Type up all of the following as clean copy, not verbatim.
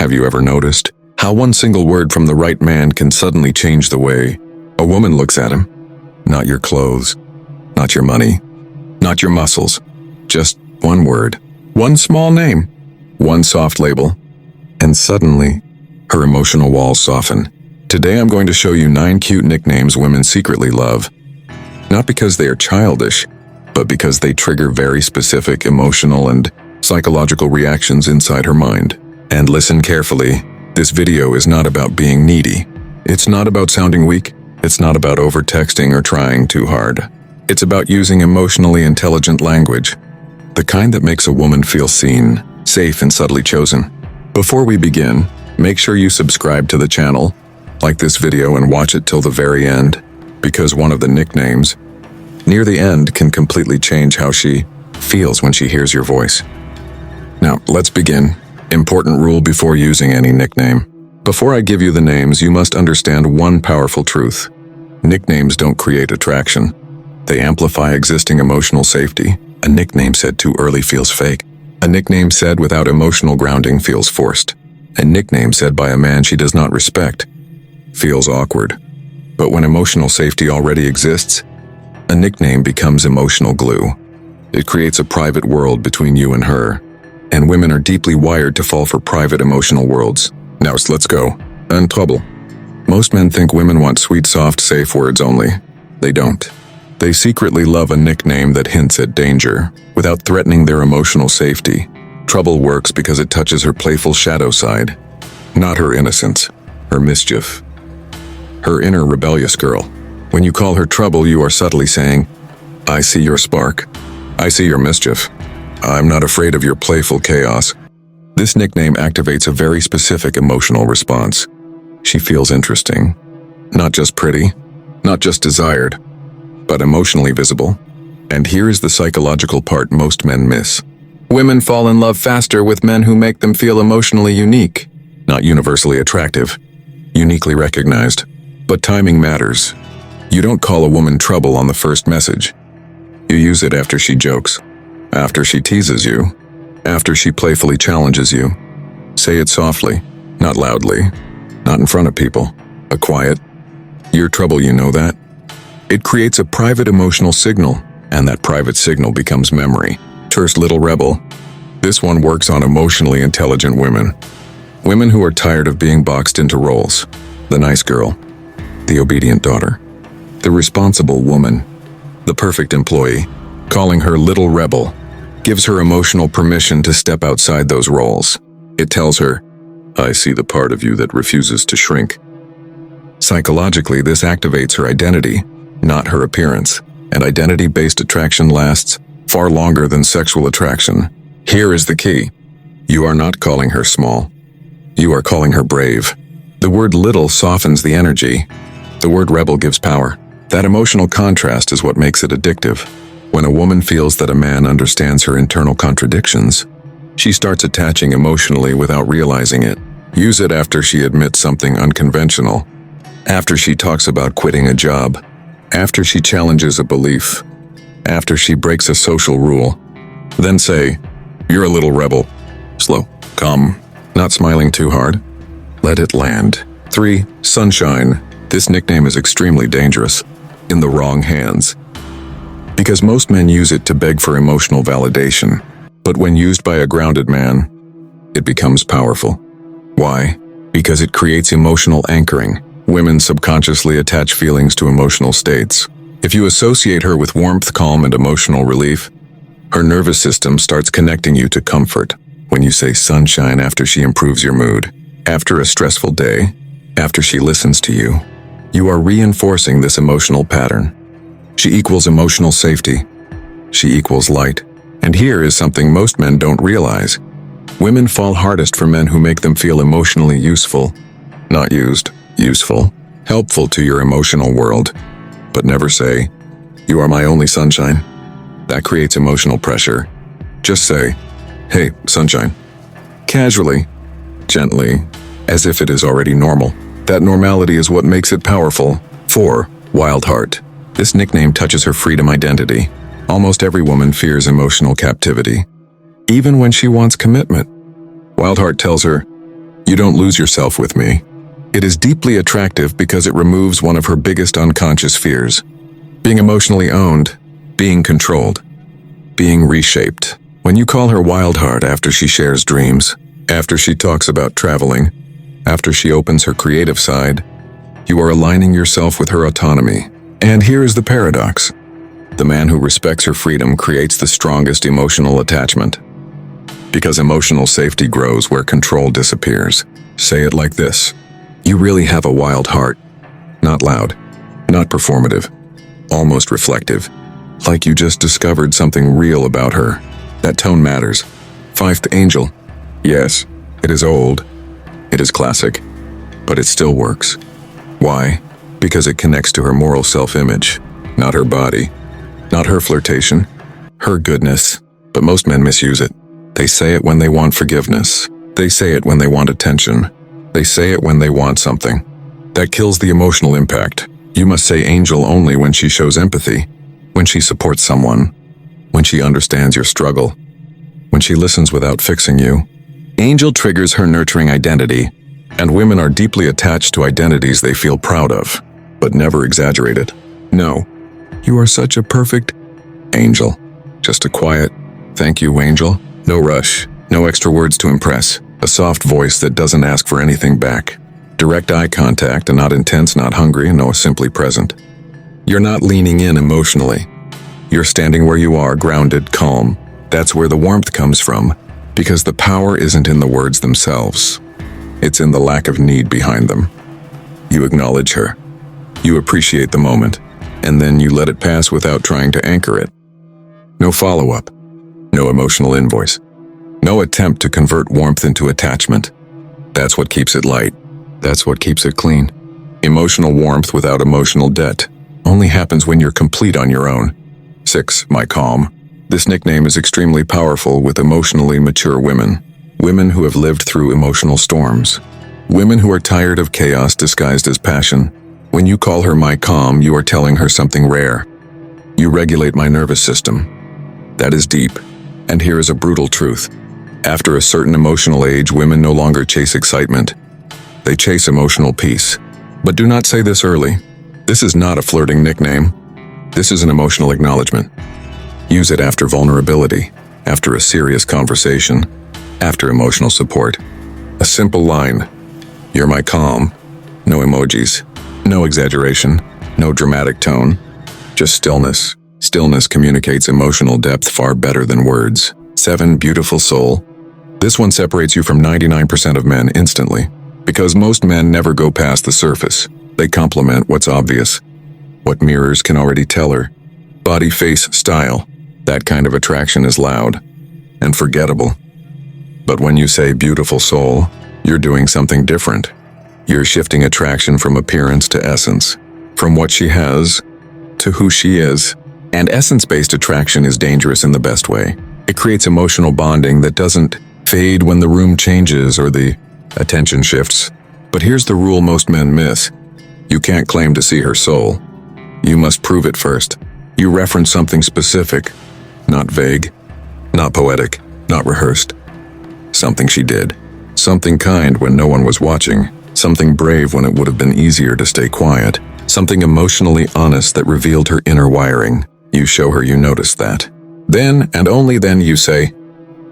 Have you ever noticed how one single word from the right man can suddenly change the way a woman looks at him? Not your clothes, not your money, not your muscles, just one word, one small name, one soft label, and suddenly, her emotional walls soften. Today I'm going to show you 9 cute nicknames women secretly love. Not because they are childish, but because they trigger very specific emotional and psychological reactions inside her mind. And listen carefully, this video is not about being needy. It's not about sounding weak. It's not about over-texting or trying too hard. It's about using emotionally intelligent language, the kind that makes a woman feel seen, safe, and subtly chosen. Before we begin, make sure you subscribe to the channel, like this video, and watch it till the very end, because one of the nicknames near the end can completely change how she feels when she hears your voice. Now, let's begin. Important rule before using any nickname. Before I give you the names, you must understand one powerful truth. Nicknames don't create attraction. They amplify existing emotional safety. A nickname said too early feels fake. A nickname said without emotional grounding feels forced. A nickname said by a man she does not respect feels awkward. But when emotional safety already exists, a nickname becomes emotional glue. It creates a private world between you and her. And women are deeply wired to fall for private emotional worlds. Now let's go. And trouble. Most men think women want sweet, soft, safe words only. They don't. They secretly love a nickname that hints at danger, without threatening their emotional safety. Trouble works because it touches her playful shadow side, not her innocence, her mischief, her inner rebellious girl. When you call her trouble, you are subtly saying, I see your spark. I see your mischief. I'm not afraid of your playful chaos. This nickname activates a very specific emotional response. She feels interesting. Not just pretty, not just desired, but emotionally visible. And here is the psychological part most men miss. Women fall in love faster with men who make them feel emotionally unique, not universally attractive, uniquely recognized. But timing matters. You don't call a woman trouble on the first message. You use it after she jokes, after she teases you, after she playfully challenges you. Say it softly, not loudly, not in front of people, a quiet, "You're trouble, you know that?" It creates a private emotional signal, and that private signal becomes memory. Terse little rebel. This one works on emotionally intelligent women. Women who are tired of being boxed into roles. The nice girl, the obedient daughter, the responsible woman, the perfect employee. Calling her little rebel gives her emotional permission to step outside those roles. It tells her, I see the part of you that refuses to shrink. Psychologically, this activates her identity, not her appearance, and identity-based attraction lasts far longer than sexual attraction. Here is the key. You are not calling her small. You are calling her brave. The word little softens the energy. The word rebel gives power. That emotional contrast is what makes it addictive. When a woman feels that a man understands her internal contradictions, she starts attaching emotionally without realizing it. Use it after she admits something unconventional, after she talks about quitting a job, after she challenges a belief, after she breaks a social rule. Then say, you're a little rebel. Slow, calm, not smiling too hard. Let it land. 3. Sunshine. This nickname is extremely dangerous in the wrong hands, because most men use it to beg for emotional validation. But when used by a grounded man, it becomes powerful. Why? Because it creates emotional anchoring. Women subconsciously attach feelings to emotional states. If you associate her with warmth, calm, and emotional relief, her nervous system starts connecting you to comfort. When you say sunshine after she improves your mood, after a stressful day, after she listens to you, you are reinforcing this emotional pattern. She equals emotional safety. She equals light. And here is something most men don't realize. Women fall hardest for men who make them feel emotionally useful. Not used, useful, helpful to your emotional world. But never say, you are my only sunshine. That creates emotional pressure. Just say, hey, sunshine. Casually, gently, as if it is already normal. That normality is what makes it powerful. 4. Wild heart. This nickname touches her freedom identity. Almost every woman fears emotional captivity, even when she wants commitment. Wild heart tells her, You don't lose yourself with me. It is deeply attractive because it removes one of her biggest unconscious fears. Being emotionally owned, being controlled, being reshaped. When you call her wild heart after she shares dreams, after she talks about traveling, after she opens her creative side, you are aligning yourself with her autonomy. And here is the paradox. The man who respects her freedom creates the strongest emotional attachment. Because emotional safety grows where control disappears. Say it like this. You really have a wild heart. Not loud, not performative, almost reflective. Like you just discovered something real about her. That tone matters. Fifth angel. Yes, it is old. It is classic. But it still works. Why? Because it connects to her moral self-image, not her body, not her flirtation, her goodness. But most men misuse it. They say it when they want forgiveness. They say it when they want attention. They say it when they want something. That kills the emotional impact. You must say angel only when she shows empathy, when she supports someone, when she understands your struggle, when she listens without fixing you. Angel triggers her nurturing identity, and women are deeply attached to identities they feel proud of, but never exaggerated. No, you are such a perfect angel. Just a quiet, thank you, angel. No rush, no extra words to impress. A soft voice that doesn't ask for anything back. Direct eye contact and not intense, not hungry, no, simply present. You're not leaning in emotionally. You're standing where you are, grounded, calm. That's where the warmth comes from, because the power isn't in the words themselves. It's in the lack of need behind them. You acknowledge her. You appreciate the moment, and then you let it pass without trying to anchor it. No follow-up. No emotional invoice. No attempt to convert warmth into attachment. That's what keeps it light. That's what keeps it clean. Emotional warmth without emotional debt only happens when you're complete on your own. 6. My calm. This nickname is extremely powerful with emotionally mature women. Women who have lived through emotional storms. Women who are tired of chaos disguised as passion. When you call her my calm, you are telling her something rare. You regulate my nervous system. That is deep. And here is a brutal truth. After a certain emotional age, women no longer chase excitement. They chase emotional peace. But do not say this early. This is not a flirting nickname. This is an emotional acknowledgement. Use it after vulnerability, after a serious conversation, after emotional support. A simple line. You're my calm. No emojis. No exaggeration. No dramatic tone. Just stillness. Stillness communicates emotional depth far better than words. 7. Beautiful soul. This one separates you from 99% of men instantly, because most men never go past the surface. They complement what's obvious, what mirrors can already tell her. Body, face, style. That kind of attraction is loud and forgettable. But when you say beautiful soul, you're doing something different. You're shifting attraction from appearance to essence, from what she has to who she is. And essence-based attraction is dangerous in the best way. It creates emotional bonding that doesn't fade when the room changes or the attention shifts. But here's the rule most men miss. You can't claim to see her soul. You must prove it first. You reference something specific, not vague, not poetic, not rehearsed. Something she did. Something kind when no one was watching. Something brave when it would have been easier to stay quiet. Something emotionally honest that revealed her inner wiring. You show her you noticed that. Then, and only then, you say,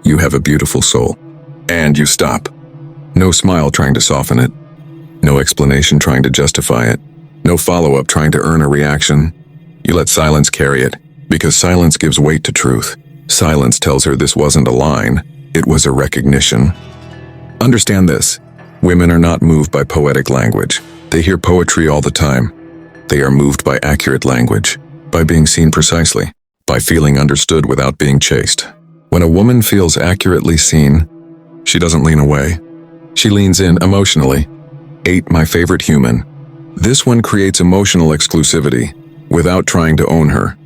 you have a beautiful soul. And you stop. No smile trying to soften it. No explanation trying to justify it. No follow-up trying to earn a reaction. You let silence carry it, because silence gives weight to truth. Silence tells her this wasn't a line, it was a recognition. Understand this. Women are not moved by poetic language. They hear poetry all the time. They are moved by accurate language, by being seen precisely, by feeling understood without being chased. When a woman feels accurately seen, she doesn't lean away. She leans in emotionally. 8. My favorite human. This one creates emotional exclusivity without trying to own her.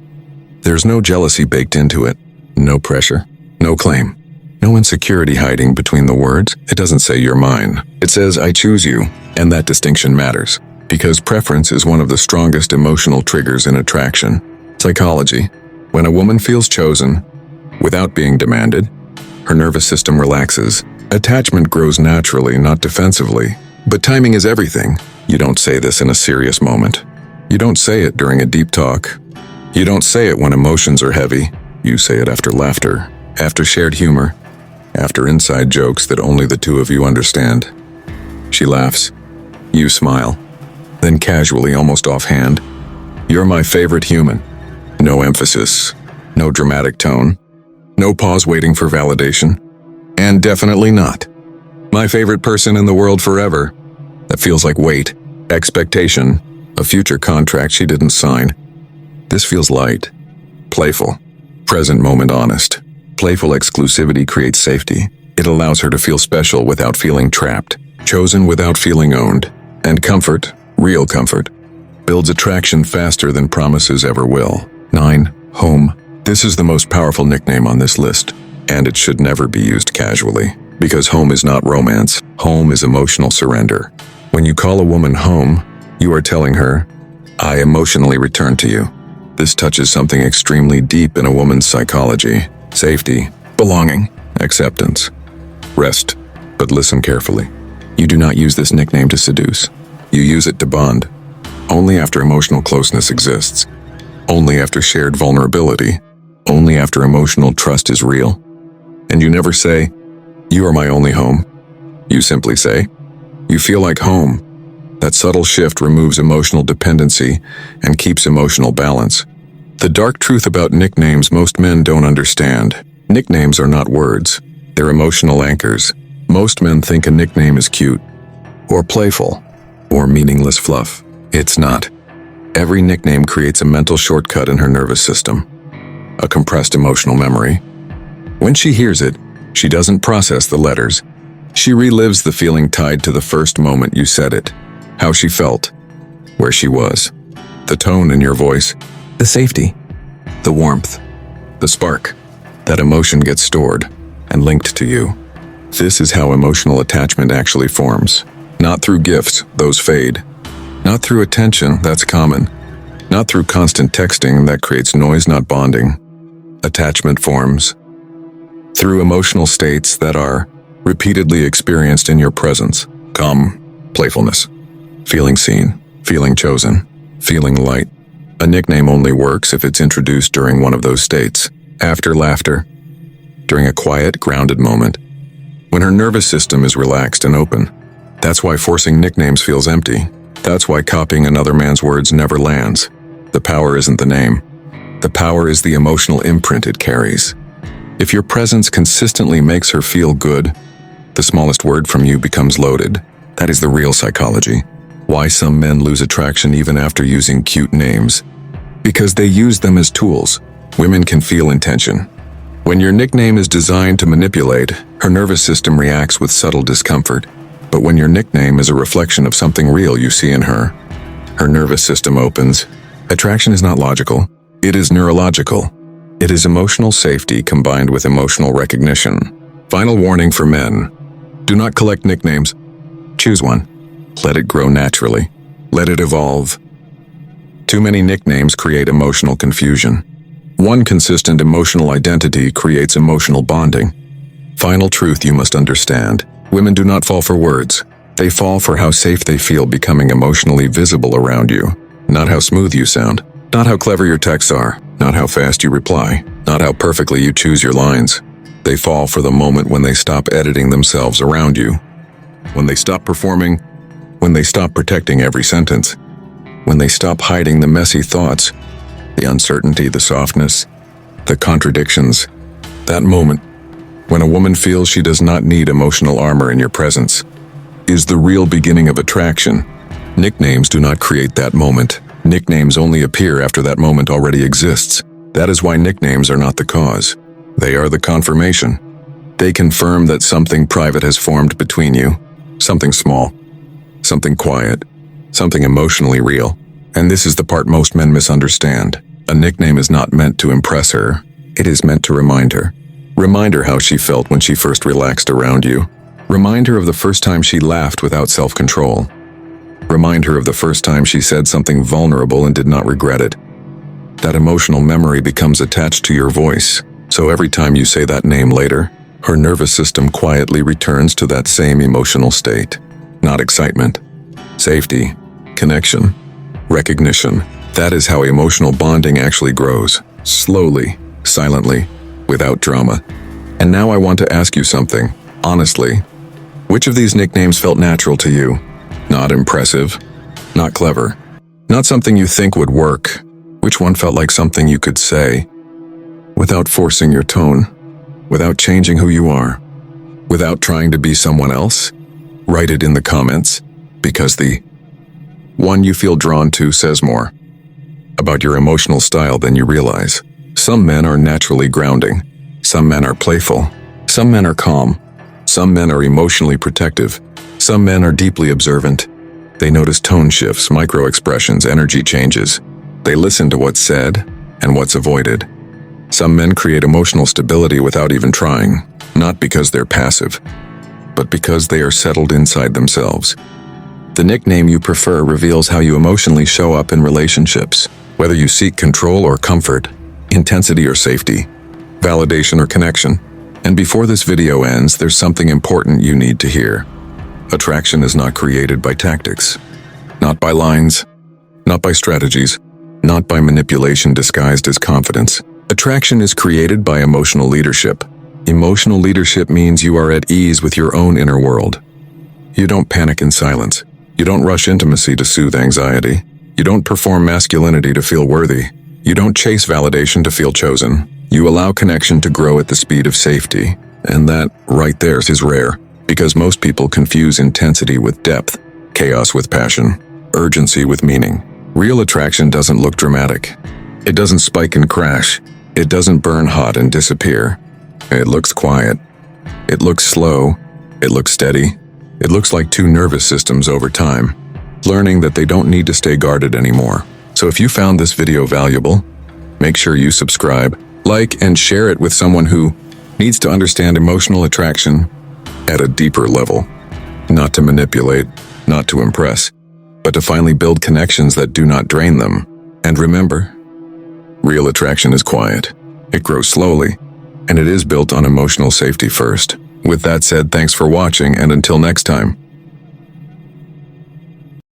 There's no jealousy baked into it, no pressure, no claim, no insecurity hiding between the words. It doesn't say you're mine. It says I choose you, and that distinction matters, because preference is one of the strongest emotional triggers in attraction. Psychology. When a woman feels chosen, without being demanded, her nervous system relaxes. Attachment grows naturally, not defensively. But timing is everything. You don't say this in a serious moment. You don't say it during a deep talk. You don't say it when emotions are heavy. You say it after laughter, after shared humor, after inside jokes that only the two of you understand. She laughs. You smile. Then casually, almost offhand, "You're my favorite human." No emphasis, no dramatic tone, no pause waiting for validation. And definitely not "my favorite person in the world forever." That feels like weight, expectation, a future contract she didn't sign. This feels light, playful, present moment honest. Playful exclusivity creates safety. It allows her to feel special without feeling trapped, chosen without feeling owned. And comfort, real comfort, builds attraction faster than promises ever will. 9. Home. This is the most powerful nickname on this list, and it should never be used casually. Because home is not romance. Home is emotional surrender. When you call a woman home, you are telling her, "I emotionally return to you." This touches something extremely deep in a woman's psychology. Safety, belonging, acceptance. Rest, but listen carefully. You do not use this nickname to seduce. You use it to bond. Only after emotional closeness exists. Only after shared vulnerability. Only after emotional trust is real. And you never say, "You are my only home." You simply say, "You feel like home." That subtle shift removes emotional dependency and keeps emotional balance. The dark truth about nicknames most men don't understand. Nicknames are not words. They're emotional anchors. Most men think a nickname is cute, or playful, or meaningless fluff. It's not. Every nickname creates a mental shortcut in her nervous system, a compressed emotional memory. When she hears it, she doesn't process the letters. She relives the feeling tied to the first moment you said it, how she felt, where she was, the tone in your voice, the safety, the warmth, the spark. That emotion gets stored and linked to you. This is how emotional attachment actually forms. Not through gifts, those fade. Not through attention, that's common. Not through constant texting, that creates noise, not bonding. Attachment forms through emotional states that are repeatedly experienced in your presence. Calm, playfulness, feeling seen, feeling chosen, feeling light. A nickname only works if it's introduced during one of those states. After laughter, during a quiet, grounded moment, when her nervous system is relaxed and open. That's why forcing nicknames feels empty. That's why copying another man's words never lands. The power isn't the name. The power is the emotional imprint it carries. If your presence consistently makes her feel good, the smallest word from you becomes loaded. That is the real psychology. Why some men lose attraction even after using cute names. Because they use them as tools. Women can feel intention. When your nickname is designed to manipulate, her nervous system reacts with subtle discomfort. But when your nickname is a reflection of something real you see in her, her nervous system opens. Attraction is not logical. It is neurological. It is emotional safety combined with emotional recognition. Final warning for men. Do not collect nicknames. Choose one. Let it grow naturally. Let it evolve. Too many nicknames create emotional confusion. One consistent emotional identity creates emotional bonding. Final truth you must understand. Women do not fall for words. They fall for how safe they feel becoming emotionally visible around you. Not how smooth you sound. Not how clever your texts are. Not how fast you reply. Not how perfectly you choose your lines. They fall for the moment when they stop editing themselves around you. When they stop performing. When they stop protecting every sentence. When they stop hiding the messy thoughts, the uncertainty, the softness, the contradictions. That moment, when a woman feels she does not need emotional armor in your presence, is the real beginning of attraction. Nicknames do not create that moment. Nicknames only appear after that moment already exists. That is why nicknames are not the cause. They are the confirmation. They confirm that something private has formed between you. Something small. Something quiet. Something emotionally real. And this is the part most men misunderstand. A nickname is not meant to impress her. It is meant to remind her. Remind her how she felt when she first relaxed around you. Remind her of the first time she laughed without self-control. Remind her of the first time she said something vulnerable and did not regret it. That emotional memory becomes attached to your voice, so every time you say that name later, her nervous system quietly returns to that same emotional state. Not excitement, safety, connection, recognition. That is how emotional bonding actually grows. Slowly, silently, without drama. And now I want to ask you something, honestly. Which of these nicknames felt natural to you? Not impressive, not clever, not something you think would work. Which one felt like something you could say, without forcing your tone, without changing who you are, without trying to be someone else? Write it in the comments, because the one you feel drawn to says more about your emotional style than you realize. Some men are naturally grounding. Some men are playful. Some men are calm. Some men are emotionally protective. Some men are deeply observant. They notice tone shifts, micro-expressions, energy changes. They listen to what's said and what's avoided. Some men create emotional stability without even trying, not because they're passive, but because they are settled inside themselves. The nickname you prefer reveals how you emotionally show up in relationships, whether you seek control or comfort, intensity or safety, validation or connection. And before this video ends, there's something important you need to hear. Attraction is not created by tactics, not by lines, not by strategies, not by manipulation disguised as confidence. Attraction is created by emotional leadership. Emotional leadership means you are at ease with your own inner world. You don't panic in silence. You don't rush intimacy to soothe anxiety. You don't perform masculinity to feel worthy. You don't chase validation to feel chosen. You allow connection to grow at the speed of safety. And that, right there, is rare, because most people confuse intensity with depth, chaos with passion, urgency with meaning. Real attraction doesn't look dramatic. It doesn't spike and crash. It doesn't burn hot and disappear. It looks quiet. It looks slow. It looks steady. It looks like two nervous systems over time, learning that they don't need to stay guarded anymore. So if you found this video valuable, make sure you subscribe, like, and share it with someone who needs to understand emotional attraction at a deeper level. Not to manipulate, not to impress, but to finally build connections that do not drain them. And remember, real attraction is quiet. It grows slowly, and it is built on emotional safety first. With that said, thanks for watching, and until next time.